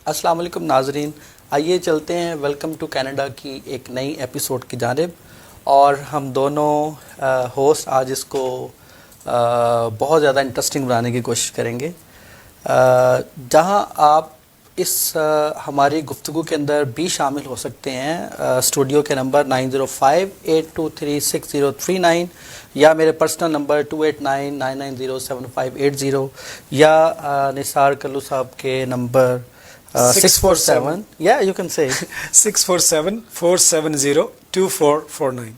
السلام علیکم ناظرین، آئیے چلتے ہیں ویلکم ٹو کینیڈا کی ایک نئی ایپیسوڈ کی جانب. اور ہم دونوں ہوسٹ آج اس کو بہت زیادہ انٹرسٹنگ بنانے کی کوشش کریں گے، جہاں آپ اس ہماری گفتگو کے اندر بھی شامل ہو سکتے ہیں. اسٹوڈیو کے نمبر 9058236039 یا میرے پرسنل نمبر 2899907580 یا نثار کلو صاحب کے number 647 yeah you can say 647-470-2449.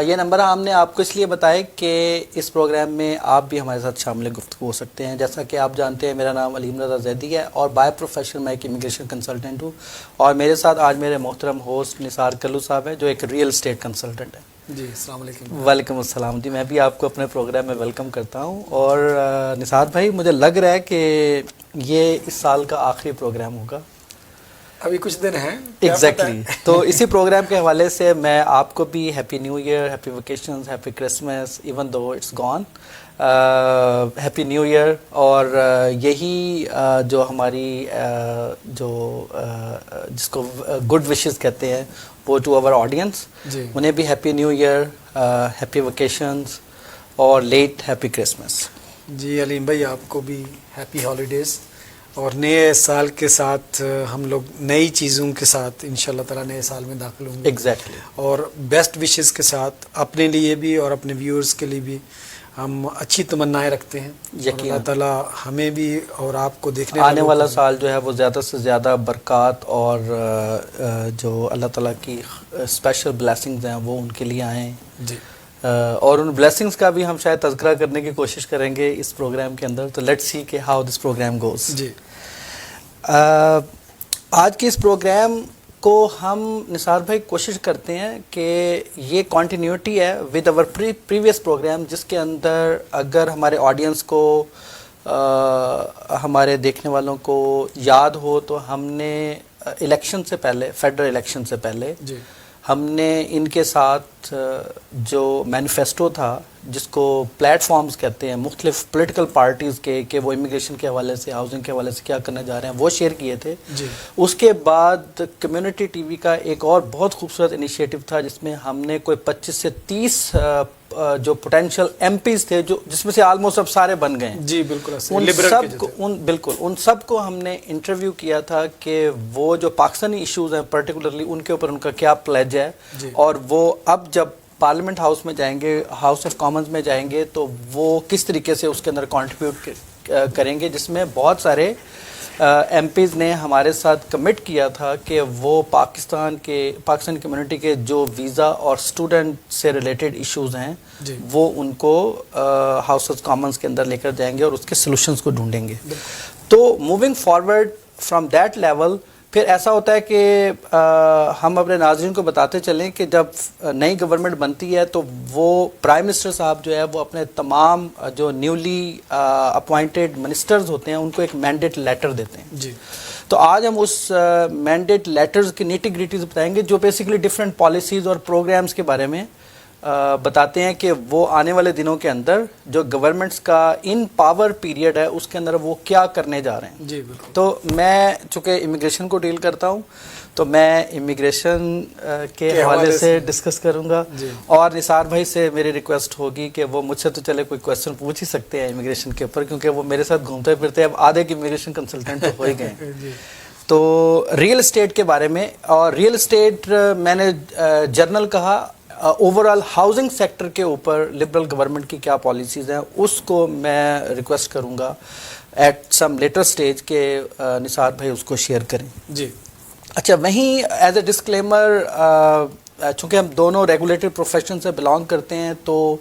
یہ نمبر ہم نے آپ کو اس لیے بتایا کہ اس پروگرام میں آپ بھی ہمارے ساتھ شامل گفتگو ہو سکتے ہیں. جیسا کہ آپ جانتے ہیں میرا نام علیم رضا زیدی ہے اور بائی پروفیشن میں ایک امیگریشن کنسلٹنٹ ہوں، اور میرے ساتھ آج میرے محترم ہوسٹ نثار کلو صاحب ہیں جو ایک ریئل اسٹیٹ کنسلٹنٹ ہیں. جی السلام علیکم. وعلیکم السلام جی. میں بھی آپ کو اپنے پروگرام میں ویلکم کرتا ہوں. اور نثار بھائی، مجھے لگ رہا ہے کہ یہ اس سال کا آخری پروگرام ہوگا. ابھی کچھ دن ہیں. ایگزیکٹلی. تو اسی پروگرام کے حوالے سے میں آپ کو بھی happy new year, happy vacations, happy Christmas, even though it's gone, happy new year. اور یہی جو ہماری جس کو گڈ وشز کہتے ہیں وہ ٹو آور آڈینس، انہیں بھی happy new year, happy vacations اور لیٹ ہیپی کرسمس. جی علیم بھائی، آپ کو بھی ہیپی ہالیڈیز، اور نئے سال کے ساتھ ہم لوگ نئی چیزوں کے ساتھ انشاءاللہ تعالیٰ نئے سال میں داخل ہوں گے. ایگزیکٹلی. اور بیسٹ وشز کے ساتھ اپنے لیے بھی اور اپنے ویورز کے لیے بھی ہم اچھی تمنائیں رکھتے ہیں. اللہ تعالیٰ ہمیں بھی اور آپ کو دیکھنے آنے والا سال جو ہے وہ زیادہ سے زیادہ برکات اور جو اللہ تعالیٰ کی اسپیشل بلیسنگز ہیں وہ ان کے لیے آئیں. جی. اور ان بلیسنگز کا بھی ہم شاید تذکرہ کرنے کی کوشش کریں گے اس پروگرام کے اندر. تو لیٹس سی کہ ہاؤ دس پروگرام گوز. جی. آج کے اس پروگرام کو ہم نثار بھائی کوشش کرتے ہیں کہ یہ کنٹینیوٹی ہے ود اوور پریویس پروگرام، جس کے اندر اگر ہمارے آڈینس کو ہمارے دیکھنے والوں کو یاد ہو تو ہم نے الیکشن سے پہلے، فیڈرل الیکشن سے پہلے، جی، ہم نے ان کے ساتھ جو مینیفیسٹو تھا، جس کو پلیٹ فارمز کہتے ہیں مختلف پولیٹیکل پارٹیز کے، کہ وہ امیگریشن کے حوالے سے، ہاؤسنگ کے حوالے سے کیا کرنے جا رہے ہیں، وہ شیئر کیے تھے. جی. اس کے بعد کمیونٹی ٹی وی کا ایک اور بہت خوبصورت انیشیٹو تھا جس میں ہم نے کوئی 25 سے 30 جو پوٹینشیل ایم پیز تھے، جس میں سے آلموسٹ اب سارے بن گئے ہیں. جی بالکل. ان سب کو ہم نے انٹرویو کیا تھا کہ وہ جو پاکستانی ایشوز ہیں پرٹیکولرلی ان کے اوپر ان کا کیا پلیج ہے. جی. اور وہ اب جب پارلیمنٹ ہاؤس میں جائیں گے، ہاؤس آف کامنز میں جائیں گے، تو وہ کس طریقے سے اس کے اندر کنٹریبیوٹ کریں گے، جس میں بہت سارے ایم پیز نے ہمارے ساتھ کمٹ کیا تھا کہ وہ پاکستانی کمیونٹی کے جو ویزا اور اسٹوڈنٹ سے ریلیٹڈ ایشوز ہیں، جی، وہ ان کو ہاؤس آف کامنز کے اندر لے کر جائیں گے اور اس کے سلوشنز کو ڈھونڈیں گے. تو moving forward from that level, پھر ایسا ہوتا ہے کہ ہم اپنے ناظرین کو بتاتے چلیں کہ جب نئی گورنمنٹ بنتی ہے تو وہ پرائم منسٹر صاحب جو ہے وہ اپنے تمام جو نیولی اپوائنٹڈ منسٹرز ہوتے ہیں ان کو ایک مینڈیٹ لیٹر دیتے ہیں. جی. تو آج ہم اس مینڈیٹ لیٹرز کی نیٹی گریٹیز بتائیں گے، جو بیسیکلی ڈفرینٹ پالیسیز اور پروگرامز کے بارے میں بتاتے ہیں کہ وہ آنے والے دنوں کے اندر جو گورنمنٹس کا ان پاور پیریڈ ہے اس کے اندر وہ کیا کرنے جا رہے ہیں. جی بالکل. تو میں چونکہ امیگریشن کو ڈیل کرتا ہوں تو میں امیگریشن کے حوالے سے ڈسکس کروں گا. جی. اور نثار بھائی سے میری ریکویسٹ ہوگی کہ وہ مجھ سے تو چلے کوئی کویسچن پوچھ ہی سکتے ہیں امیگریشن کے اوپر، کیونکہ وہ میرے ساتھ گھومتے پھرتے ہیں، اب آدھے کی امیگریشن کنسلٹنٹ تو ہو ہی گئے. جی. تو ریئل اسٹیٹ کے بارے میں، اور ریئل اسٹیٹ میں نے جرنل کہا، اوور آل ہاؤسنگ سیکٹر کے اوپر لبرل گورنمنٹ کی کیا پالیسیز ہیں، اس کو میں ریکویسٹ کروں گا ایٹ سم لیٹر سٹیج کہ نثار بھائی اس کو شیئر کریں. جی. اچھا، وہیں ایز اے ڈسکلیمر، چونکہ ہم دونوں ریگولیٹڈ پروفیشن سے بلانگ کرتے ہیں تو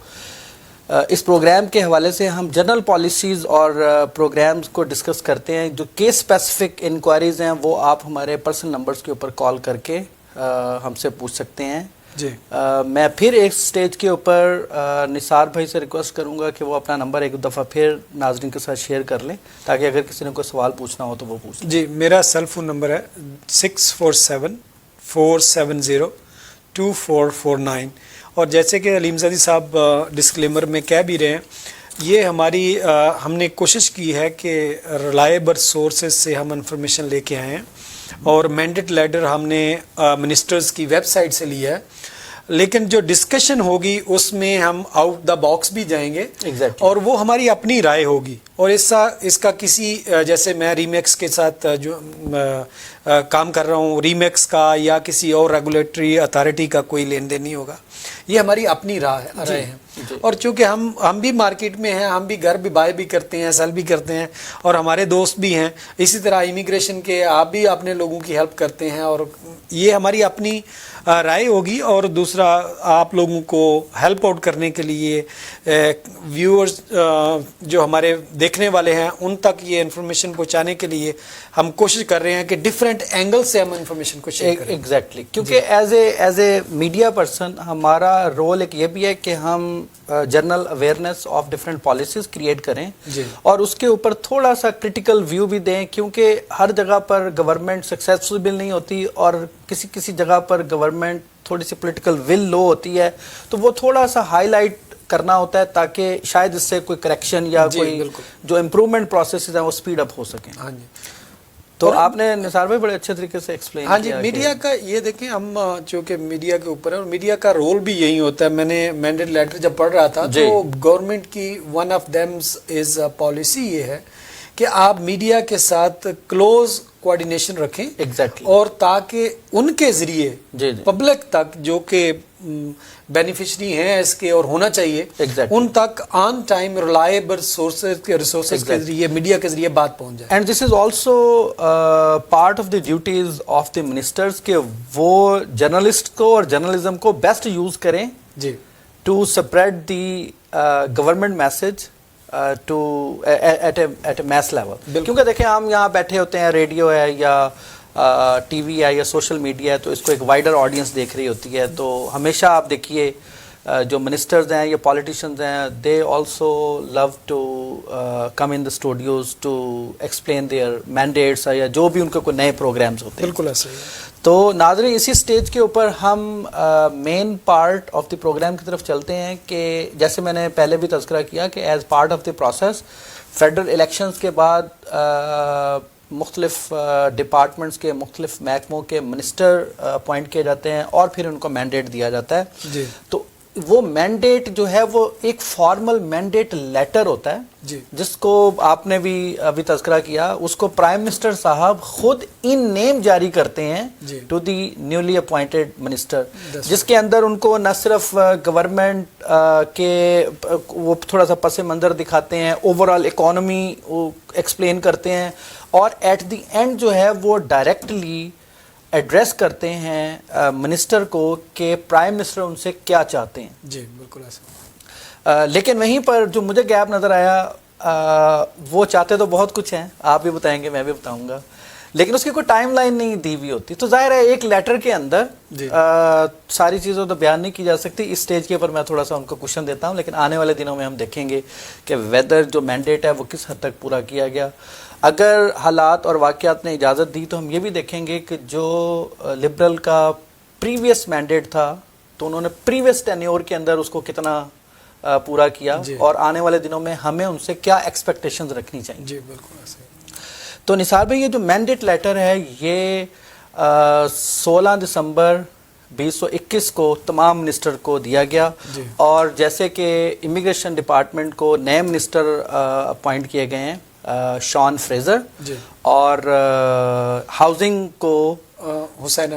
اس پروگرام کے حوالے سے ہم جنرل پالیسیز اور پروگرامز کو ڈسکس کرتے ہیں. جو کیس اسپیسیفک انکوائریز ہیں وہ آپ ہمارے پرسنل نمبرز کے اوپر کال کر کے ہم سے پوچھ سکتے ہیں. جی. میں پھر ایک سٹیج کے اوپر نثار بھائی سے ریکویسٹ کروں گا کہ وہ اپنا نمبر ایک دفعہ پھر ناظرین کے ساتھ شیئر کر لیں تاکہ اگر کسی نے کوئی سوال پوچھنا ہو تو وہ پوچھ لیں. جی، میرا سیل فون نمبر ہے 647-470-2449. اور جیسے کہ علیم زادی صاحب ڈسکلیمر میں کہہ بھی رہے ہیں یہ ہماری ہم نے کوشش کی ہے کہ ریلائبل سورسز سے ہم انفارمیشن لے کے آئے ہیں، اور مینڈیٹ لیٹر ہم نے منسٹرز کی ویب سائٹ سے لیا ہے، لیکن جو ڈسکشن ہوگی اس میں ہم آؤٹ دا باکس بھی جائیں گے، اور وہ ہماری اپنی رائے ہوگی، اور اس کا کسی جیسے میں ریمیکس کے ساتھ جو کام کر رہا ہوں، ریمیکس کا یا کسی اور ریگولیٹری اتھارٹی کا کوئی لین دین نہیں ہوگا، یہ ہماری اپنی رائے ہے۔ اور چونکہ ہم بھی مارکیٹ میں ہیں، ہم بھی گھر بھی بائی بھی کرتے ہیں، سیل بھی کرتے ہیں، اور ہمارے دوست بھی ہیں، اسی طرح امیگریشن کے آپ بھی اپنے لوگوں کی ہیلپ کرتے ہیں، اور یہ ہماری اپنی رائے ہوگی۔ اور دوسرا، آپ لوگوں کو ہیلپ آؤٹ کرنے کے لیے ویورز جو ہمارے دیکھنے والے ہیں ان تک یہ انفارمیشن پہنچانے کے لیے ہم کوشش کر رہے ہیں کہ ڈفرینٹ اینگل سے ہم انفارمیشن کو شیئر کریں۔ ایگزیکٹلی، کیونکہ ایز اے میڈیا پرسن ہمارا رول ایک یہ بھی ہے کہ ہم general awareness of different policies create کریں، اور اس کے اوپر تھوڑا سا کرٹیکل ویو بھی دیں، کیونکہ ہر جگہ پر گورنمنٹ سکسیسفل نہیں ہوتی، اور کسی جگہ پر گورنمنٹ تھوڑی سی پولیٹیکل ول لو ہوتی ہے، تو وہ تھوڑا سا ہائی لائٹ کرنا ہوتا ہے تاکہ شاید اس سے کوئی کریکشن یا کوئی جو امپروومنٹ پروسیسز ہیں وہ سپیڈ اپ ہو سکیں۔ ہاں جی، تو آپ نے نثار بھائی بڑے اچھے طریقے سے ایکسپلین کیا۔ ہاں جی، میڈیا کا یہ دیکھیں، ہم چونکہ میڈیا کے اوپر ہے، اور میڈیا کا رول بھی یہی ہوتا ہے۔ میں نے مینڈیٹ لیٹر جب پڑھ رہا تھا تو گورنمنٹ کی ون آف دیمز از پالیسی یہ ہے کہ آپ میڈیا کے ساتھ کلوز کوآرڈینیشن رکھیں، اور تاکہ ان کے ذریعے پبلک تک جو کہ بینیفیشری ہیں اس کے اور ہونا چاہیے، ان تک آن ٹائم ریلائبل سورسز کے ریسورسز کے ذریعے میڈیا کے ذریعے بات پہنچ جائے۔ And this is also part of the duties of the ministers کہ وہ جرنلسٹ کو اور جرنلزم کو بیسٹ یوز کریں جی to spread the government message to at a mass level. کیونکہ دیکھیں، ہم یہاں بیٹھے ہوتے ہیں، ریڈیو ہے یا ٹی وی ہے یا سوشل میڈیا ہے، تو اس کو ایک وائڈر آڈینس دیکھ رہی ہوتی ہے، تو ہمیشہ آپ دیکھیے جو منسٹرز ہیں یا پالیٹیشینز ہیں، they also love to come in the studios to explain their mandates یا جو بھی ان کے کوئی نئے پروگرامز ہوتے ہیں۔ بالکل ایسا ہی ہے۔ تو ناظرین، اسی سٹیج کے اوپر ہم main part of the programme کی طرف چلتے ہیں کہ جیسے میں نے پہلے بھی تذکرہ کیا کہ as part of the process federal elections کے بعد مختلف ڈپارٹمنٹس کے مختلف محکموں کے منسٹر اپوائنٹ کیے جاتے ہیں، اور پھر ان کو مینڈیٹ دیا جاتا ہے۔ جی، تو وہ مینڈیٹ جو ہے وہ ایک فارمل مینڈیٹ لیٹر ہوتا ہے، جس کو آپ نے بھی ابھی تذکرہ کیا، اس کو پرائم منسٹر صاحب خود ان نیم جاری کرتے ہیں to the newly appointed minister, جس کے اندر ان کو نہ صرف گورنمنٹ کے وہ تھوڑا سا پس منظر دکھاتے ہیں، اوور آل اکانومی ایکسپلین کرتے ہیں، اور ایٹ دی اینڈ جو ہے وہ ڈائریکٹلی ایڈریس کرتے ہیں منسٹر کو کہ پرائم منسٹر ان سے کیا چاہتے ہیں۔ جی بالکل ایسا۔ لیکن وہیں پر جو مجھے گیپ نظر آیا، وہ چاہتے تو بہت کچھ ہیں، آپ بھی بتائیں گے، میں بھی بتاؤں گا، لیکن اس کی کوئی ٹائم لائن نہیں دی ہوئی ہوتی۔ تو ظاہر ہے ایک لیٹر کے اندر ساری چیزیں تو بیان نہیں کی جا سکتی۔ اس سٹیج کے اوپر میں تھوڑا سا ان کو کوشچن دیتا ہوں، لیکن آنے والے دنوں میں ہم دیکھیں گے کہ ویدر جو مینڈیٹ ہے وہ کس حد تک پورا کیا گیا۔ اگر حالات اور واقعات نے اجازت دی تو ہم یہ بھی دیکھیں گے کہ جو لبرل کا پریویس مینڈیٹ تھا تو انہوں نے پریویس ٹینیور کے اندر اس کو کتنا پورا کیا، اور آنے والے دنوں میں ہمیں ان سے کیا ایکسپیکٹیشنز رکھنی چاہیے۔ جی بالکل ایسا۔ تو نثار بھائی، یہ جو مینڈیٹ لیٹر ہے یہ 16 دسمبر 2021 کو تمام منسٹر کو دیا گیا، اور جیسے کہ امیگریشن ڈپارٹمنٹ کو نئے منسٹر اپوائنٹ کیے گئے ہیں، شان فریزر، اور ہاؤسنگ کو حسین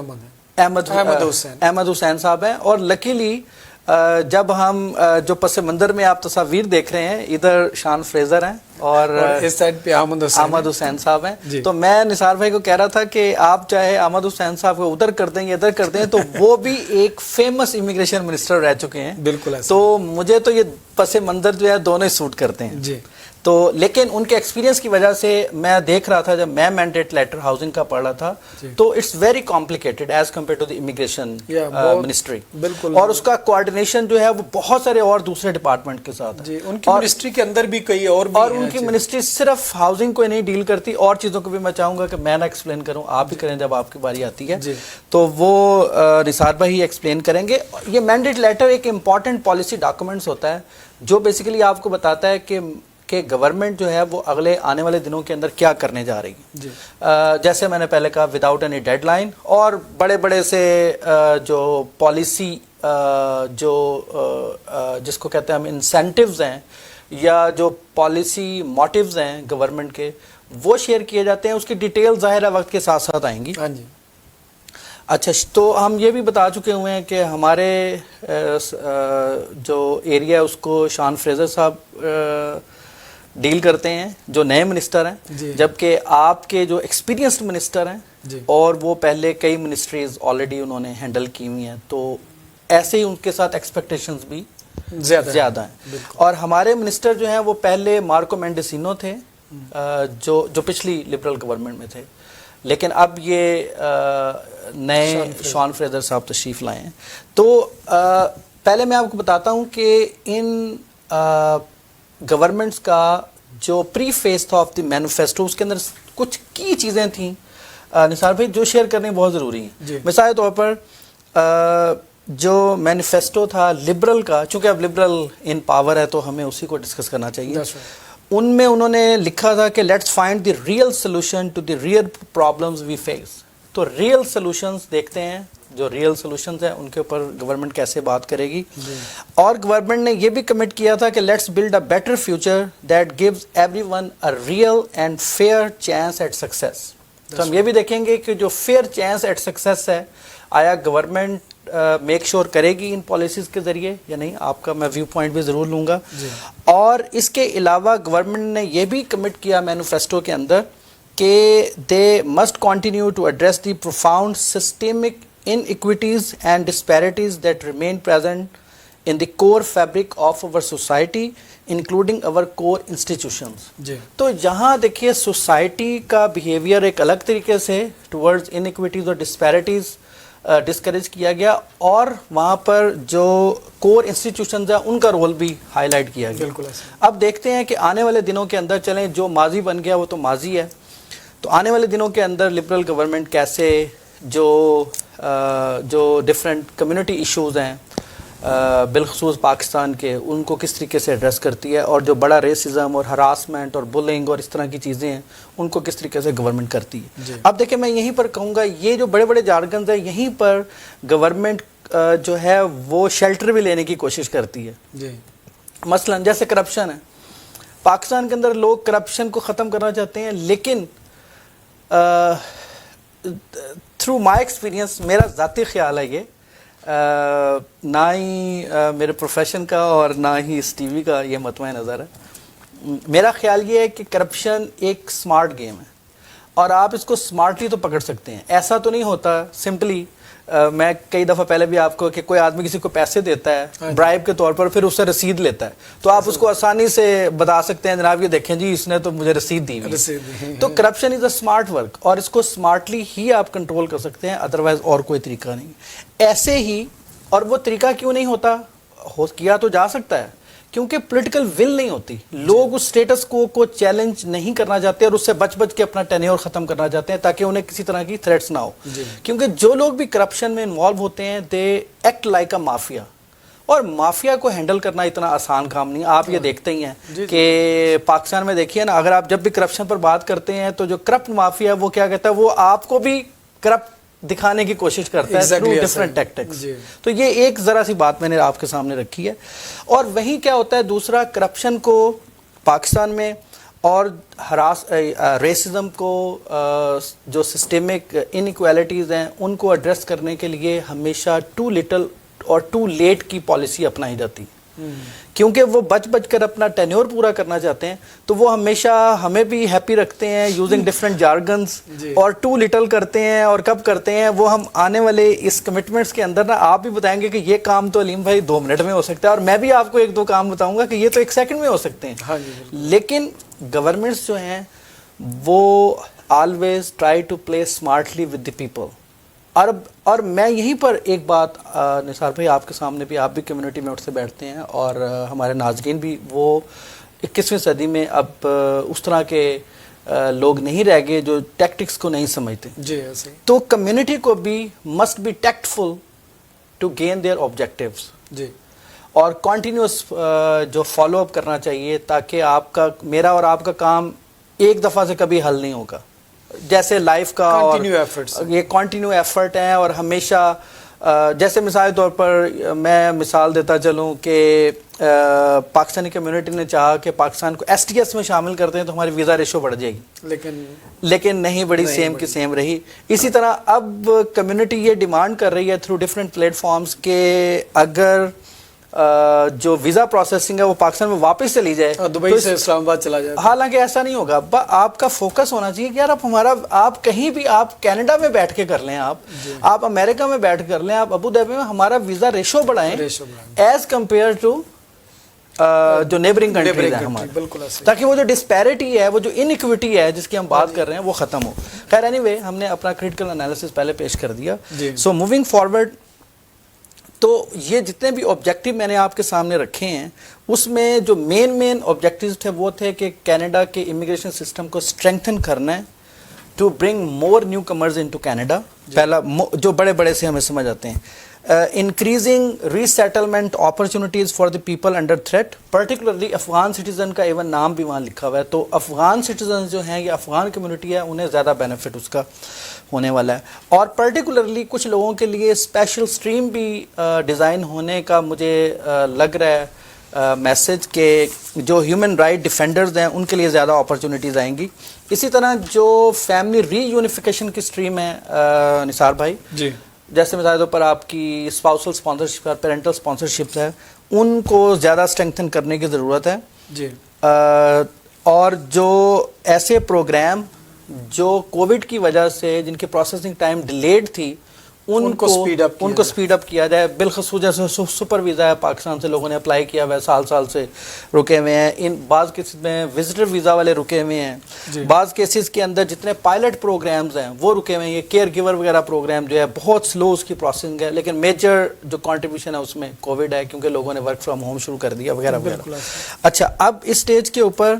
احمد حسین صاحب ہیں۔ اور لکیلی جب ہم جو پس منظر میں آپ تصاویر دیکھ رہے ہیں، ادھر شان فریزر ہیں اور اس سائڈ پہ احمد حسین صاحب ہیں، تو میں نثار بھائی کو کہہ رہا تھا کہ آپ چاہے احمد حسین صاحب کو ادھر کر دیں یا ادھر کر دیں، تو وہ بھی ایک فیمس امیگریشن منسٹر رہ چکے ہیں۔ بالکل، تو مجھے تو یہ پس منظر جو ہے دونوں ہی سوٹ کرتے ہیں۔ جی، تو لیکن ان کے ایکسپیرینس کی وجہ سے میں دیکھ رہا تھا جب میں مینڈیٹ لیٹر ہاؤسنگ کا پڑھ رہا تھا تو it's very complicated as compare to the immigration ministry, اور اس کا کوآرڈینیشن جو ہے وہ بہت سارے اور دوسرے ڈپارٹمنٹ کے ساتھ ہے. جی, ان کی منسٹری کے اندر بھی کئی اور ان کی منسٹری صرف ہاؤسنگ کو نہیں ڈیل کرتی, اور چیزوں کو بھی میں چاہوں گا کہ میں نہ ایکسپلین کروں, آپ بھی کریں جب آپ کی باری آتی ہے. تو وہ نثار بھائی ایکسپلین کریں گے. یہ مینڈیٹ لیٹر ایک امپورٹنٹ پالیسی ڈاکومنٹس ہوتا ہے جو بیسیکلی آپ کو بتاتا ہے کہ گورنمنٹ جو ہے وہ اگلے آنے والے دنوں کے اندر کیا کرنے جا رہی ہے. جیسے میں نے پہلے کہا وداؤٹ اینی ڈیڈ لائن, اور بڑے بڑے سے جو پالیسی جو جس کو کہتے ہیں ہم انسینٹیوز ہیں یا جو پالیسی موٹیوز ہیں گورنمنٹ کے, وہ شیئر کیے جاتے ہیں. اس کی ڈیٹیل ظاہر وقت کے ساتھ ساتھ آئیں گی. اچھا, تو ہم یہ بھی بتا چکے ہوئے ہیں کہ ہمارے جو ایریا ہے اس کو شان فریزر صاحب ڈیل کرتے ہیں جو نئے منسٹر ہیں, جبکہ آپ کے جو ایکسپیرینسڈ منسٹر ہیں اور وہ پہلے کئی منسٹریز آلریڈی انہوں نے ہینڈل کی ہوئی ہیں, تو ایسے ہی ان کے ساتھ ایکسپیکٹیشنز بھی زیادہ ہیں. اور ہمارے منسٹر جو ہیں وہ پہلے مارکو مینڈیسینو تھے جو پچھلی لبرل گورنمنٹ میں تھے, لیکن اب یہ نئے شان فریزر صاحب تشریف لائے ہیں. تو پہلے میں آپ کو بتاتا ہوں کہ ان گورنمنٹس کا جو پری فیس تھا آف دی مینیفیسٹو, اس کے اندر کچھ کی چیزیں تھیں نثار بھائی جو شیئر کرنے بہت ضروری ہیں. مثال طور پر جو مینیفیسٹو تھا لبرل کا, چونکہ اب لبرل ان پاور ہے تو ہمیں اسی کو ڈسکس کرنا چاہیے. ان میں انہوں نے لکھا تھا کہ let's find the real solution to the real problems we face. تو ریئل سولوشنز دیکھتے ہیں, جو ریئل سولوشنز ہیں ان کے اوپر گورنمنٹ کیسے بات کرے گی. اور گورنمنٹ نے یہ بھی کمٹ کیا تھا کہ let's build a better future that gives everyone a real and fair chance at success. تو ہم یہ بھی دیکھیں گے کہ جو فیئر چانس ایٹ سکسیس ہے, آیا گورنمنٹ میک شور کرے گی ان پالیسیز کے ذریعے یا نہیں. آپ کا میں ویو پوائنٹ بھی ضرور لوں گا. اور اس کے علاوہ گورنمنٹ نے یہ بھی کمٹ کیا مینیفیسٹو کے اندر کہ they must continue to address the profound systemic inequities and disparities that remain present in the core fabric of our society including our core institutions. تو یہاں دیکھیے سوسائٹی کا بیہیویئر ایک الگ طریقے سے ٹورڈز inequities اور disparities ڈسکریج کیا گیا, اور وہاں پر جو کور انسٹیٹیوشنز ہیں ان کا رول بھی ہائی لائٹ کیا گیا. اب دیکھتے ہیں کہ آنے والے دنوں کے اندر, چلیں جو ماضی بن گیا وہ تو ماضی ہے, تو آنے والے دنوں کے اندر لبرل گورنمنٹ کیسے جو ڈفرینٹ کمیونٹی ایشوز ہیں بالخصوص پاکستان کے, ان کو کس طریقے سے ایڈریس کرتی ہے, اور جو بڑا ریسزم اور ہراسمنٹ اور بلنگ اور اس طرح کی چیزیں ہیں ان کو کس طریقے سے گورنمنٹ کرتی ہے. اب دیکھیں میں یہیں پر کہوں گا, یہ جو بڑے بڑے جارگنز ہیں یہیں پر گورنمنٹ جو ہے وہ شیلٹر بھی لینے کی کوشش کرتی ہے. مثلا جیسے کرپشن ہے, پاکستان کے اندر لوگ کرپشن کو ختم کرنا چاہتے ہیں, لیکن تھرو مائی ایکسپیرینس, میرا ذاتی خیال ہے یہ, نہ ہی میرے پروفیشن کا اور نہ ہی اس ٹی وی کا یہ مطمع نظر ہے, میرا خیال یہ ہے کہ کرپشن ایک سمارٹ گیم ہے اور آپ اس کو سمارٹلی تو پکڑ سکتے ہیں. ایسا تو نہیں ہوتا سمپلی, میں کئی دفعہ پہلے بھی آپ کو کہ کوئی آدمی کسی کو پیسے دیتا ہے برائب کے طور پر, پھر اس سے رسید لیتا ہے, تو آپ اس کو آسانی سے بتا سکتے ہیں جناب یہ دیکھیں جی اس نے تو مجھے رسید دی ہوئی. تو corruption is a smart work, اور اس کو اسمارٹلی ہی آپ کنٹرول کر سکتے ہیں, ادروائز اور کوئی طریقہ نہیں. ایسے ہی, اور وہ طریقہ کیوں نہیں ہوتا, کیا تو جا سکتا ہے کیونکہ پولیٹیکل ول نہیں ہوتی, لوگ اس سٹیٹس کو چیلنج نہیں کرنا چاہتے اور اس سے بچ کے اپنا ٹینیور ختم کرنا چاہتے ہیں تاکہ انہیں کسی طرح کی تھریٹس نہ ہو. کیونکہ جو لوگ بھی کرپشن میں انوالو ہوتے ہیں they act like a mafia, اور مافیا کو ہینڈل کرنا اتنا آسان کام نہیں. آپ یہ دیکھتے ہی ہیں کہ پاکستان میں دیکھیے نا, اگر آپ جب بھی کرپشن پر بات کرتے ہیں تو جو کرپٹ مافیا وہ کیا کہتا ہے, وہ آپ کو بھی کرپٹ دکھانے کی کوشش کرتا ہے تھرو ڈفرنٹ ٹیکٹکس. تو یہ ایک ذرا سی بات میں نے آپ کے سامنے رکھی ہے. اور وہیں کیا ہوتا ہے, دوسرا کرپشن کو پاکستان میں اور ریسزم کو, جو سسٹمک انیکویلٹیز ہیں ان کو ایڈریس کرنے کے لیے ہمیشہ ٹو لٹل اور ٹو لیٹ کی پالیسی اپنائی جاتی ہے. کیونکہ وہ بچ بچ کر اپنا ٹینیور پورا کرنا چاہتے ہیں، تو وہ ہمیشہ ہمیں بھی ہیپی رکھتے ہیں یوزنگ ڈفرینٹ جارگنز، اور ٹو لٹل کرتے ہیں. اور کب کرتے ہیں وہ ہم آنے والے اس کمٹمنٹس کے اندر نا آپ بھی بتائیں گے کہ یہ کام تو علیم بھائی 2 منٹ میں ہو سکتا ہے، اور میں بھی آپ کو 1-2 کام بتاؤں گا کہ یہ تو 1 سیکنڈ میں ہو سکتے ہیں. لیکن گورنمنٹس جو ہیں وہ always try to play smartly with the people. اور میں یہیں پر ایک بات نثار بھائی آپ کے سامنے بھی، آپ بھی کمیونٹی میں اٹھ سے بیٹھتے ہیں اور ہمارے ناظرین بھی، وہ 21ویں صدی میں اب اس طرح کے لوگ نہیں رہ گئے جو ٹیکٹکس کو نہیں سمجھتے. جی ایسے تو کمیونٹی کو بھی must be tactful to gain their objectives. جی اور کنٹینیوس جو فالو اپ کرنا چاہیے، تاکہ آپ کا، میرا اور آپ کا کام ایک دفعہ سے کبھی حل نہیں ہوگا. جیسے لائف کا یہ کنٹینیو ایفرٹ ہے، اور ہمیشہ جیسے مثال کے طور پر میں مثال دیتا چلوں کہ پاکستانی کمیونٹی نے چاہا کہ پاکستان کو ایس ٹی ایس میں شامل کرتے ہیں تو ہماری ویزا ریشو بڑھ جائے گی، لیکن نہیں بڑی، سیم کی سیم رہی. اسی طرح اب کمیونٹی یہ ڈیمانڈ کر رہی ہے تھرو ڈفرینٹ پلیٹ فارمز کہ اگر جو ویزا پروسیسنگ ہے وہ پاکستان میں واپس چلی جائے، دبئی سے اسلام آباد چلا جائے. حالانکہ ایسا نہیں ہوگا. آپ کا فوکس ہونا چاہیے کہ یار آپ کہیں بھی، آپ کینیڈا میں بیٹھ کے کر لیں، آپ امریکہ میں بیٹھ کر لیں، آپ ابو دھابی میں ہمارا ویزا ریشو بڑھائیں ایز کمپیئر ٹو جو نیبرنگ کنٹریز ہیں ہمارے، تاکہ وہ جو ڈسپیرٹی ہے، وہ جو انیکوٹی ہے جس کی ہم بات کر رہے ہیں وہ ختم ہو. خیر اینی وے، ہم نے اپنا کریٹیکل انالیسس پہلے پیش کر دیا. سو موونگ فارورڈ، تو یہ جتنے بھی آبجیکٹیو میں نے آپ کے سامنے رکھے ہیں، اس میں جو مین آبجیکٹیوز تھے وہ تھے کہ کینیڈا کے امیگریشن سسٹم کو اسٹرینگتھن کرنا ہے، to bring more newcomers into Canada. پہلا جو بڑے سے ہمیں سمجھ آتے ہیں، increasing resettlement opportunities for the people under threat, particularly Afghan citizen کا ایون نام بھی وہاں لکھا ہوا ہے. تو افغان سٹیزن جو ہیں، یہ افغان کمیونٹی ہے، انہیں زیادہ بینیفٹ اس کا ہونے والا ہے. اور پرٹیکولرلی کچھ لوگوں کے لیے اسپیشل اسٹریم بھی ڈیزائن ہونے کا مجھے لگ رہا ہے میسج، کہ جو ہیومن رائٹ ڈیفینڈرز ہیں ان کے لیے زیادہ اپرچونیٹیز آئیں گی. اسی طرح جو فیملی ری یونیفیکیشن کی اسٹریم ہے نثار بھائی، جی جیسے مثال طور پر آپ کی اسپاؤسل اسپانسرشپ اور پیرنٹل اسپانسرشپ ہے، ان کو زیادہ اسٹرینگتھن کرنے کی ضرورت ہے. جی اور جو ایسے پروگرام جو کووڈ کی وجہ سے جن کی پروسیسنگ ٹائم ڈیلیڈ تھی، ان کو سپیڈ اپ کیا جائے. بالخصوص جیسے سپر ویزا ہے، پاکستان سے لوگوں نے اپلائی کیا ہوا ہے، سال سے رکے ہوئے ہیں. ان بعض کیسز میں وزٹر ویزا والے رکے ہوئے ہیں، بعض کیسز کے اندر جتنے پائلٹ پروگرامز ہیں وہ رکے ہوئے ہیں. یہ کیئر گیور وغیرہ پروگرام جو ہے بہت سلو اس کی پروسیسنگ ہے، لیکن میجر جو کنٹریبیوشن ہے اس میں کووڈ ہے، کیونکہ لوگوں نے ورک فرام ہوم شروع کر دیا وغیرہ وغیرہ. اچھا، اب اس سٹیج کے اوپر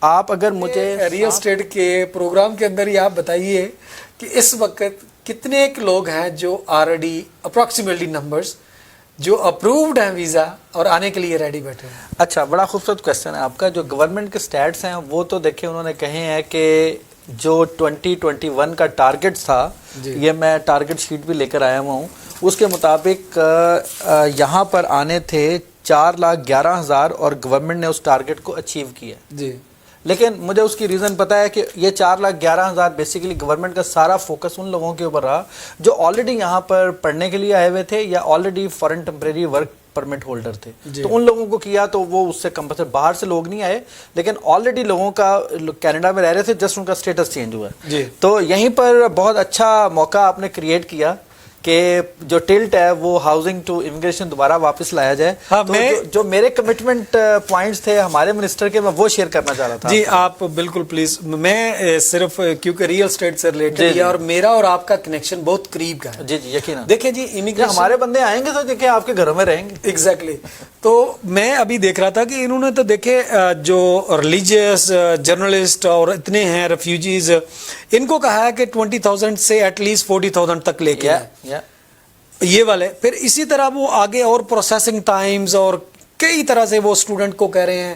آپ اگر مجھے ریئل اسٹیٹ کے پروگرام کے اندر یہ آپ بتائیے کہ اس وقت کتنے ایک لوگ ہیں جو آلریڈی اپروکسیمیٹلی نمبرز جو اپرووڈ ہیں ویزا اور آنے کے لیے ریڈی بیٹھے ہیں؟ اچھا، بڑا خوبصورت کویسچن ہے آپ کا. جو گورنمنٹ کے سٹیٹس ہیں وہ تو دیکھیں انہوں نے کہے ہیں کہ جو 2021 کا ٹارگٹ تھا، یہ میں ٹارگٹ شیٹ بھی لے کر آیا ہوا ہوں، اس کے مطابق یہاں پر آنے تھے 4,11,000 اور گورنمنٹ نے اس ٹارگٹ کو اچیو کیا. جی، لیکن مجھے اس کی ریزن پتا ہے کہ یہ 4,11,000 بیسیکلی گورنمنٹ کا سارا فوکس ان لوگوں کے اوپر رہا جو آلریڈی یہاں پر پڑھنے کے لیے آئے ہوئے تھے یا already foreign temporary work permit holder تھے. تو ان لوگوں کو کیا تو وہ اس سے کمپلسری، باہر سے لوگ نہیں آئے، لیکن آلریڈی لوگوں کا کینیڈا میں رہ رہے تھے، جسٹ ان کا اسٹیٹس چینج ہوا ہے. تو یہیں پر بہت اچھا موقع آپ نے کریٹ کیا کہ جو ٹلٹ ہے وہ ہاؤسنگ ٹو امیگریشن دوبارہ واپس لایا جائے. تو جو میرے کمٹمنٹ پوائنٹس تھے ہمارے منسٹر کے، میں وہ شیئر کرنا چاہ رہا تھا. جی آپ بالکل پلیز. میں صرف کیونکہ ریئل اسٹیٹ سے ریلیٹڈ ہے اور میرا اور آپ کا کنیکشن بہت قریب کا ہے. جی یقیناً. دیکھیں جی، امیگریشن ہمارے بندے آئیں گے تو دیکھیں آپ کے گھروں میں رہیں گے. ایگزیکٹلی. تو میں ابھی دیکھ رہا تھا کہ انہوں نے تو دیکھے جو ریلیجیس جرنلسٹ اور اتنے ہیں ریفیوجیز، ان کو کہا ہے کہ 20,000 سے ایٹ لیسٹ 40,000 تک لے کے یہ والے. پھر اسی طرح وہ آگے اور پروسیسنگ ٹائمز اور کئی طرح سے وہ اسٹوڈنٹ کو کہہ رہے ہیں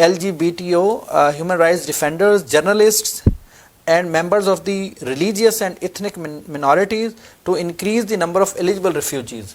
LGBTO, human rights defenders, journalists and members of the religious and ethnic minorities to increase the number of eligible refugees।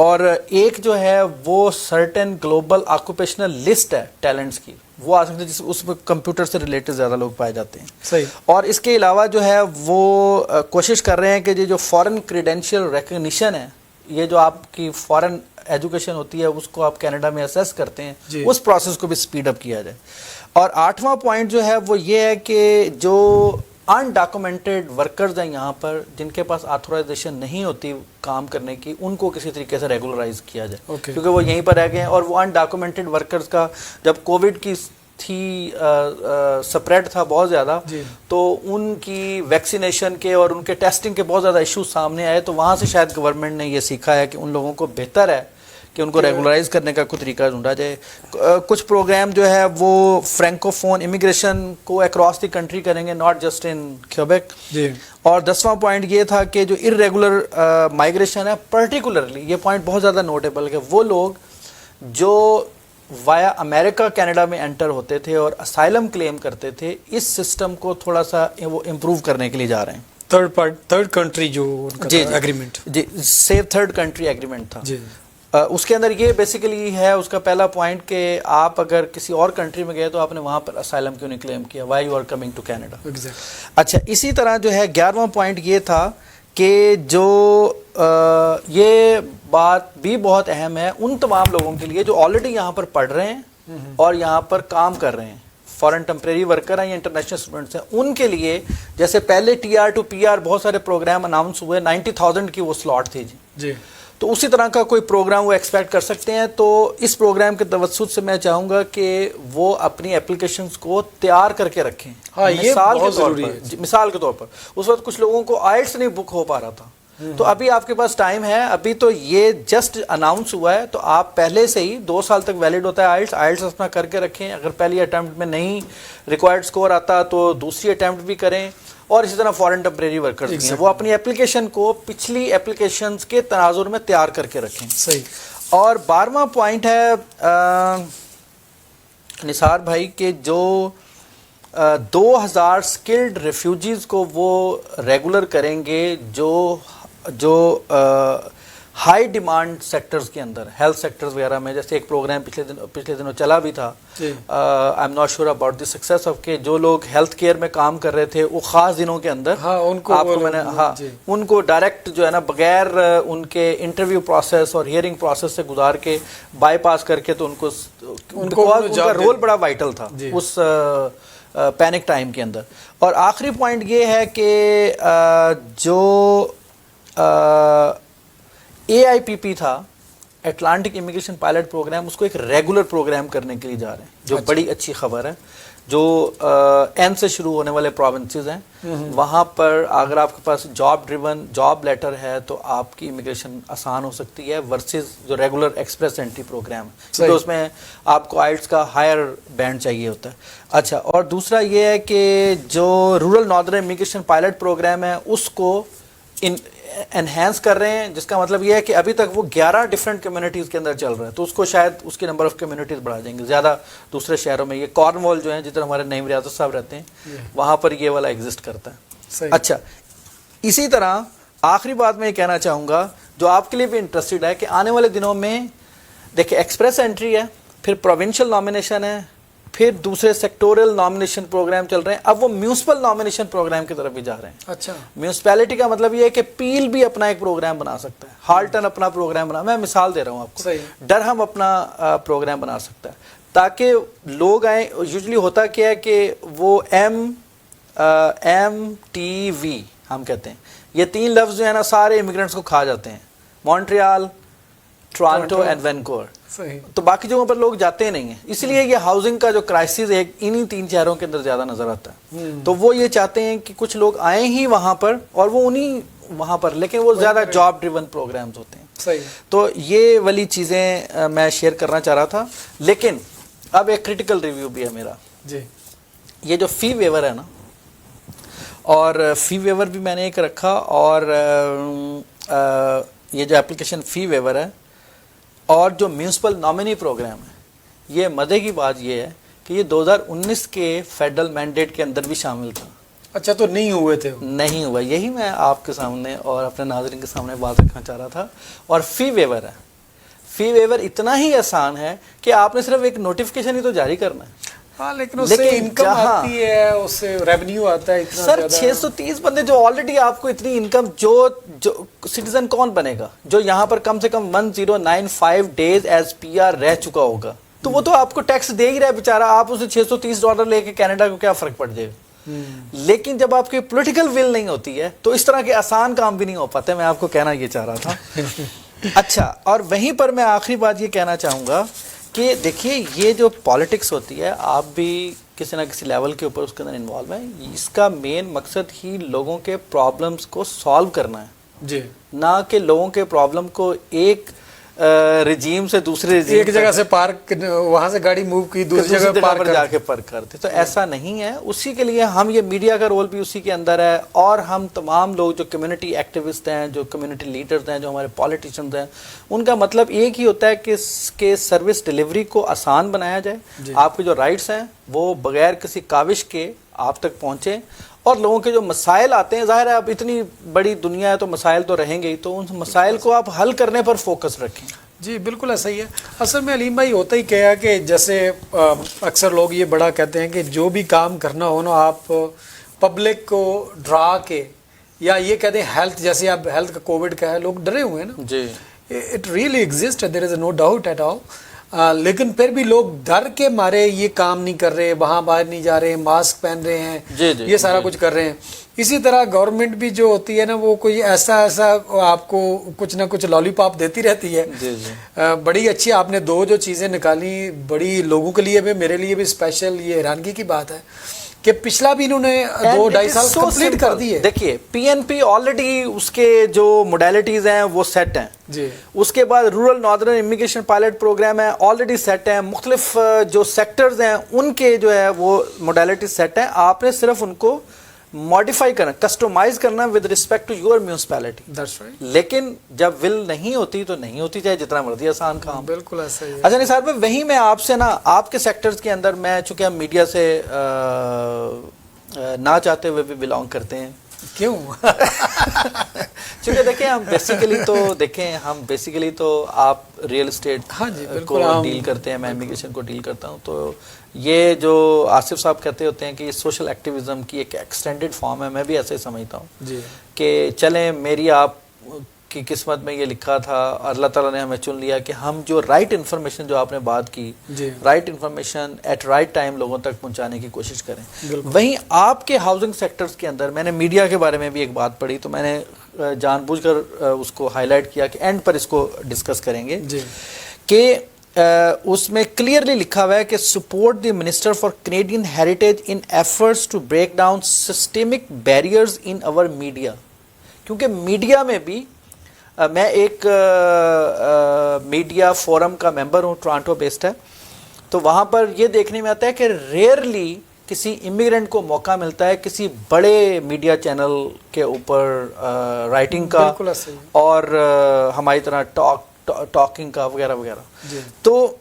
اور ایک جو ہے وہ سرٹن گلوبل آکوپیشنل لسٹ ہے ٹیلنٹس کی، وہ آ سکتے ہیں جس اس میں کمپیوٹر سے ریلیٹڈ زیادہ لوگ پائے جاتے ہیں. صحیح. اور اس کے علاوہ جو ہے وہ کوشش کر رہے ہیں کہ یہ جو فارن کریڈینشیل ریکگنیشن ہے، یہ جو آپ کی فارن ایجوکیشن ہوتی ہے اس کو آپ کینیڈا میں اسیس کرتے ہیں، اس پروسیس کو بھی سپیڈ اپ کیا جائے. اور 8واں پوائنٹ جو ہے وہ یہ ہے کہ جو انڈاکومنٹڈ ورکرز ہیں یہاں پر، جن کے پاس آتھورائزیشن نہیں ہوتی کام کرنے کی، ان کو کسی طریقے سے ریگولرائز کیا جائے، کیونکہ وہ یہیں پر رہ گئے ہیں. اور وہ انڈاکومنٹڈ ورکرز کا جب کووڈ کی تھی سپریڈ تھا بہت زیادہ، تو ان کی ویکسینیشن کے اور ان کے ٹیسٹنگ کے بہت زیادہ ایشوز سامنے آئے، تو وہاں سے شاید گورنمنٹ نے یہ سیکھا ہے کہ ان لوگوں کو بہتر ہے کہ ان کو ریگولرائز کرنے کا کوئی طریقہ ڈھونڈا جائے. کچھ پروگرام جو ہے وہ فرینکو فون امیگریشن کو اکراس دی کنٹری کریں گے، ناٹ جسٹ ان کیوبیک. اور 10واں پوائنٹ یہ تھا کہ جو ارریگولر مائگریشن ہے، پرٹیکولرلی یہ پوائنٹ بہت زیادہ نوٹیبل ہے کہ وہ لوگ جو وایا امریکہ کینیڈا میں انٹر ہوتے تھے اور اسائلم کلیم کرتے تھے، اس سسٹم کو تھوڑا سا وہ امپروو کرنے کے لیے جا رہے ہیں. تھرڈ کنٹری جو ایگریمنٹ، جی سیف تھرڈ کنٹری ایگریمنٹ تھا. اس کے اندر یہ بیسیکلی ہے اس کا پہلا پوائنٹ کہ آپ اگر کسی اور کنٹری میں گئے تو آپ نے وہاں پر اسائلم کیوں نہیں کلیم کیا، why you are coming to Canada. اچھا، اسی طرح جو ہے 11واں پوائنٹ یہ تھا کہ جو یہ بات بھی بہت اہم ہے ان تمام لوگوں کے لیے جو آلریڈی یہاں پر پڑھ رہے ہیں اور یہاں پر کام کر رہے ہیں، فارن ٹیمپریری ورکر ہیں یا انٹرنیشنل اسٹوڈنٹس ہیں، ان کے لیے جیسے پہلے TR to PR بہت سارے پروگرام اناؤنس ہوئے، 90,000 کی وہ سلاٹ تھی جی، تو اسی طرح کا کوئی پروگرام وہ ایکسپیکٹ کر سکتے ہیں. تو اس پروگرام کے توسط سے میں چاہوں گا کہ وہ اپنی اپلیکیشنز کو تیار کر کے رکھیں. مثال کے طور پر اس وقت کچھ لوگوں کو آئلٹس نہیں بک ہو پا رہا تھا، تو ابھی آپ کے پاس ٹائم ہے، ابھی تو یہ جسٹ اناؤنس ہوا ہے، تو آپ پہلے سے ہی 2 سال تک ویلڈ ہوتا ہے آئلٹس اپنا کر کے رکھیں. اگر پہلی اٹیمپٹ میں نہیں ریکوائرڈ سکور آتا تو دوسری اٹیمپٹ بھی کریں. اور اسی طرح فارن ٹیمپریری ورکرز بھی ہیں، وہ اپنی اپلیکیشن کو پچھلی اپلیکیشنز کے تناظر میں تیار کر کے رکھیں. صحیح. اور 12واں پوائنٹ ہے نثار بھائی کہ جو 2000 سکلڈ ریفیوجیز کو وہ ریگولر کریں گے جو ہائی ڈیمانڈ سیکٹرز کے اندر، ہیلتھ سیکٹرز وغیرہ میں. جیسے ایک پروگرام پچھلے دنوں چلا بھی تھا، I am not sure about the success of, کہ جو لوگ ہیلتھ کیئر میں کام کر رہے تھے وہ خاص دنوں کے اندر ان کو ڈائریکٹ جو ہے نا بغیر ان کے انٹرویو پروسیس اور ہیئرنگ پروسیس سے گزار کے بائی پاس کر کے، تو ان کا رول بڑا وائٹل تھا اس پینک ٹائم کے اندر. اور آخری پوائنٹ یہ ہے کہ جو AIPP تھا، اٹلانٹک امیگریشن پائلٹ پروگرام، اس کو ایک ریگولر پروگرام کرنے کے لیے جا رہے ہیں، جو بڑی اچھی خبر ہے. جو N سے شروع ہونے والے پروونسز ہیں، وہاں پر اگر آپ کے پاس جاب ڈریون جاب لیٹر ہے تو آپ کی امیگریشن آسان ہو سکتی ہے ورسز جو ریگولر ایکسپریس انٹری پروگرام ہے، تو اس میں آپ کو آئلٹس کا ہائر بینڈ چاہیے ہوتا ہے. اچھا، اور دوسرا یہ ہے کہ جو rural northern immigration pilot program ہے اس کو انہینس کر رہے ہیں، جس کا مطلب یہ ہے کہ ابھی تک وہ 11 ڈفرینٹ کمیونٹیز کے اندر چل رہا ہے، تو اس کو شاید اس کی نمبر آف کمیونٹیز بڑھا دیں گے زیادہ دوسرے شہروں میں. یہ کارن وال جو ہیں جدھر ہمارے نعیم ریاضت صاحب رہتے ہیں، وہاں پر یہ والا ایگزسٹ کرتا ہے. اچھا، اسی طرح آخری بات میں یہ کہنا چاہوں گا جو آپ کے لیے بھی انٹرسٹڈ ہے کہ آنے والے دنوں میں دیکھیں ایکسپریس انٹری ہے، پھر پروونشل نامینیشن ہے، پھر دوسرے سیکٹورل نامینیشن پروگرام چل رہے ہیں، اب وہ میونسپل نامینیشن پروگرام کی طرف بھی جا رہے ہیں. اچھا، میونسپیلٹی کا مطلب یہ ہے کہ پیل بھی اپنا ایک پروگرام بنا سکتا ہے، ہالٹن اپنا پروگرام بنا، میں مثال دے رہا ہوں آپ کو، ڈرہم اپنا پروگرام بنا سکتا ہے، تاکہ لوگ آئیں. یوزلی ہوتا کیا ہے کہ وہ MTV ہم کہتے ہیں، یہ 3 لفظ جو ہے نا سارے امیگرینٹس کو کھا جاتے ہیں، مونٹریال، ٹورانٹو اینڈ وینکوور. تو باقی جگہوں پر لوگ جاتے نہیں ہیں، اس لیے یہ ہاؤسنگ کا جو کرائسس ہے انہی 3 شہروں کے اندر زیادہ نظر آتا ہے. تو وہ یہ چاہتے ہیں کہ کچھ لوگ آئیں ہی وہاں پر اور وہ انہی وہاں پر، لیکن وہ زیادہ جاب ڈریون پروگرامز ہوتے ہیں. تو یہ والی چیزیں میں شیئر کرنا چاہ رہا تھا. لیکن اب ایک کریٹیکل ریویو بھی ہے میرا. یہ جو فی ویور ہے نا، اور فی ویور بھی میں نے ایک رکھا، اور یہ جو اپلیکیشن فی ویور ہے اور جو میونسپل نامنی پروگرام ہے، یہ مزے کی بات یہ ہے کہ یہ 2019 کے فیڈرل مینڈیٹ کے اندر بھی شامل تھا. اچھا، تو نہیں ہوئے تھے؟ نہیں ہوا. یہی میں آپ کے سامنے اور اپنے ناظرین کے سامنے بات رکھنا چاہ رہا تھا. اور فی ویور ہے، فی ویور اتنا ہی آسان ہے کہ آپ نے صرف ایک نوٹیفیکیشن ہی تو جاری کرنا ہے. ہاں لیکن اس سے انکم آتی ہے, اس سے ریونیو آتا ہے اتنا سر. 630 بندے جو آلریڈی آپ کو اتنی انکم, جو سٹیزن کون بنے گا جو یہاں پر کم سے کم 1095 ڈیز ایز پی آر رہ چکا ہوگا, تو وہ تو آپ کو ٹیکس دے ہی رہا ہے بیچارہ. آپ اسے $630 لے کے کینیڈا کو کیا فرق پڑ جائے گا. لیکن جب آپ کی پولیٹیکل ول نہیں ہوتی ہے تو اس طرح کے آسان کام بھی نہیں ہو پاتے. میں آپ کو کہنا یہ چاہ رہا تھا. اچھا, اور وہیں پر میں آخری بات یہ کہنا چاہوں گا کہ دیکھیے یہ جو پالیٹکس ہوتی ہے, آپ بھی کسی نہ کسی لیول کے اوپر اس کے اندر انوالو ہیں. اس کا مین مقصد ہی لوگوں کے پرابلمس کو سالو کرنا ہے, جی, نہ کہ لوگوں کے پرابلم کو ایک رجیم سے دوسرے رجیم, ایک جگہ سے پارک, وہاں سے گاڑی موو کی دوسری جگہ پر جا کے پارک کرتے. تو ایسا نہیں ہے. اسی کے لیے ہم, یہ میڈیا کا رول بھی اسی کے اندر ہے, اور ہم تمام لوگ جو کمیونٹی ایکٹیوسٹ ہیں, جو کمیونٹی لیڈرز ہیں, جو ہمارے پالیٹیشنز ہیں, ان کا مطلب ایک ہی ہوتا ہے کہ سروس ڈیلیوری کو آسان بنایا جائے. آپ کے جو رائٹس ہیں وہ بغیر کسی کاوش کے آپ تک پہنچیں, اور لوگوں کے جو مسائل آتے ہیں, ظاہر ہے اب اتنی بڑی دنیا ہے تو مسائل تو رہیں گے ہی, تو ان مسائل کو آپ حل کرنے پر فوکس رکھیں. جی بالکل ایسا ہی ہے. اصل میں علیم بھائی ہوتا ہی کیا ہے کہ جیسے اکثر لوگ یہ بڑا کہتے ہیں کہ جو بھی کام کرنا ہو نا, آپ پبلک کو ڈرا کے, یا یہ کہتے ہیں ہیلتھ, جیسے آپ ہیلتھ کا کووڈ کا ہے, لوگ ڈرے ہوئے ہیں نا. جی, it really exist, there is no doubt at all. لیکن پھر بھی لوگ ڈر کے مارے یہ کام نہیں کر رہے, وہاں باہر نہیں جا رہے, ماسک پہن رہے ہیں, یہ سارا کچھ کر رہے ہیں. اسی طرح گورنمنٹ بھی جو ہوتی ہے نا, وہ کوئی ایسا آپ کو کچھ نہ کچھ لالی پاپ دیتی رہتی ہے. بڑی اچھی آپ نے دو جو چیزیں نکالی, بڑی لوگوں کے لیے بھی, میرے لیے بھی اسپیشل یہ حیرانگی کی بات ہے کہ پچھلا بھی انہوں نے 2-2.5 سال کمپلیٹ کر دی ہے. دیکھیے پی این پی آلریڈی اس کے جو موڈیلٹیز ہیں وہ سیٹ ہیں. جی, اس کے بعد rural northern immigration pilot program ہے, آلریڈی سیٹ ہیں. مختلف جو سیکٹرز ہیں ان کے جو ہے وہ موڈیلٹیز سیٹ ہیں. آپ نے صرف ان کو ماڈیفائی کرنا, کسٹمائز کرنا with respect to your municipality. لیکن جب ول نہیں ہوتی تو نہیں ہوتی, چاہے جتنا مرضی آسان کام. بالکل ایسا ہی ہے. اچھا نثار بھائی, وہیں میں آپ سے نا, آپ کے سیکٹرز کے اندر, میں چونکہ ہم میڈیا سے نہ چاہتے ہوئے بھی بلانگ کرتے ہیں. کیوں؟ چونکہ دیکھیں ہم بیسیکلی تو آپ ریئل اسٹیٹ کو ڈیل کرتے ہیں, میں امیگریشن کو ڈیل کرتا ہوں. تو یہ جو آصف صاحب کہتے ہوتے ہیں کہ یہ سوشل ایکٹیویزم کی ایک ایکسٹینڈڈ فارم ہے, میں بھی ایسے ہی سمجھتا ہوں جی, کہ چلیں میری آپ کی قسمت میں یہ لکھا تھا, اللہ تعالیٰ نے ہمیں چن لیا کہ ہم جو رائٹ انفارمیشن, جو آپ نے بات کی, right information at right time لوگوں تک پہنچانے کی کوشش کریں. وہیں آپ کے ہاؤسنگ سیکٹرز کے اندر, میں نے میڈیا کے بارے میں بھی ایک بات پڑھی, تو میں نے جان بوجھ کر اس کو ہائی لائٹ کیا کہ اینڈ پر اس کو ڈسکس کریں گے, کہ اس میں کلیئرلی لکھا ہوا ہے کہ support the minister for Canadian heritage in efforts to break down systemic barriers in اور میڈیا. کیونکہ میڈیا میں بھی, میں ایک میڈیا فورم کا ممبر ہوں, ٹورانٹو بیسڈ ہے, تو وہاں پر یہ دیکھنے میں آتا ہے کہ ریئرلی کسی امیگرینٹ کو موقع ملتا ہے کسی بڑے میڈیا چینل کے اوپر رائٹنگ کا, اور ہماری طرح ٹاکنگ کا وغیرہ وغیرہ. تو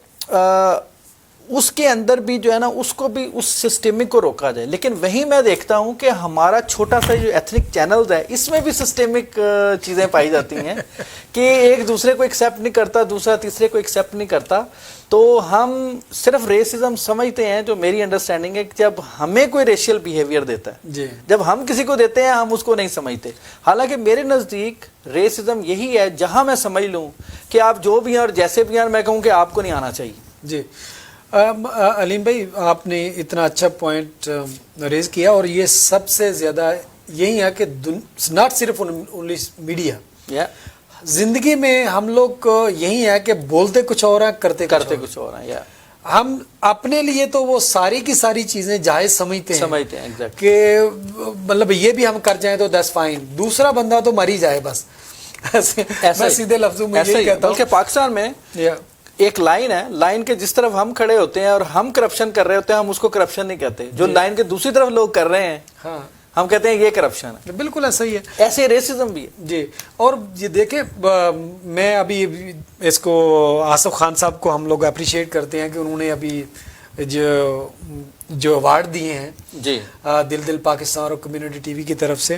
اس کے اندر بھی جو ہے نا, اس کو بھی اس سسٹمک کو روکا جائے. لیکن وہیں میں دیکھتا ہوں کہ ہمارا چھوٹا سا جو ایتھنک چینلز ہے, اس میں بھی سسٹمک چیزیں پائی جاتی ہیں کہ ایک دوسرے کو ایکسیپٹ نہیں کرتا, دوسرا تیسرے کو ایکسیپٹ نہیں کرتا. تو ہم صرف ریسزم سمجھتے ہیں, جو میری انڈرسٹینڈنگ ہے, کہ جب ہمیں کوئی ریشیل بیہیویئر دیتا ہے, جب ہم کسی کو دیتے ہیں ہم اس کو نہیں سمجھتے. حالانکہ میرے نزدیک ریسزم یہی ہے جہاں میں سمجھ لوں کہ آپ جو بھی ہیں اور جیسے بھی ہیں, میں کہوں کہ آپ کو نہیں آنا چاہیے. جی علیم بھائی, آپ نے اتنا اچھا پوائنٹ ریز کیا, اور یہ سب سے زیادہ یہی ہے کہ ناٹ صرف میڈیا, زندگی میں ہم لوگ یہی ہے کہ بولتے کچھ اور ہیں, کرتے کچھ اور ہیں. ہم اپنے لیے تو وہ ساری کی ساری چیزیں جائز سمجھتے ہیں کہ مطلب یہ بھی ہم کر جائیں تو دیٹس فائن, دوسرا بندہ تو مر ہی جائے بس. میں سیدھے لفظوں میں یہی کہتا ہوں. بلکہ پاکستان میں ایک لائن ہے, لائن کے جس طرف ہم کھڑے ہوتے ہیں اور ہم کرپشن کر رہے ہوتے ہیں, ہم اس کو کرپشن نہیں کہتے. جو لائن کے دوسری طرف لوگ کر رہے ہیں, ہم کہتے ہیں یہ کرپشن ہے. بالکل ایسا ہی ہے. ایسے ریسزم بھی ہے. جی, اور یہ دیکھیں, میں ابھی اس کو آصف خان صاحب کو ہم لوگ اپریشیٹ کرتے ہیں کہ انہوں نے ابھی جو ایوارڈ دیے ہیں, جی, دل پاکستان اور کمیونٹی ٹی وی کی طرف سے,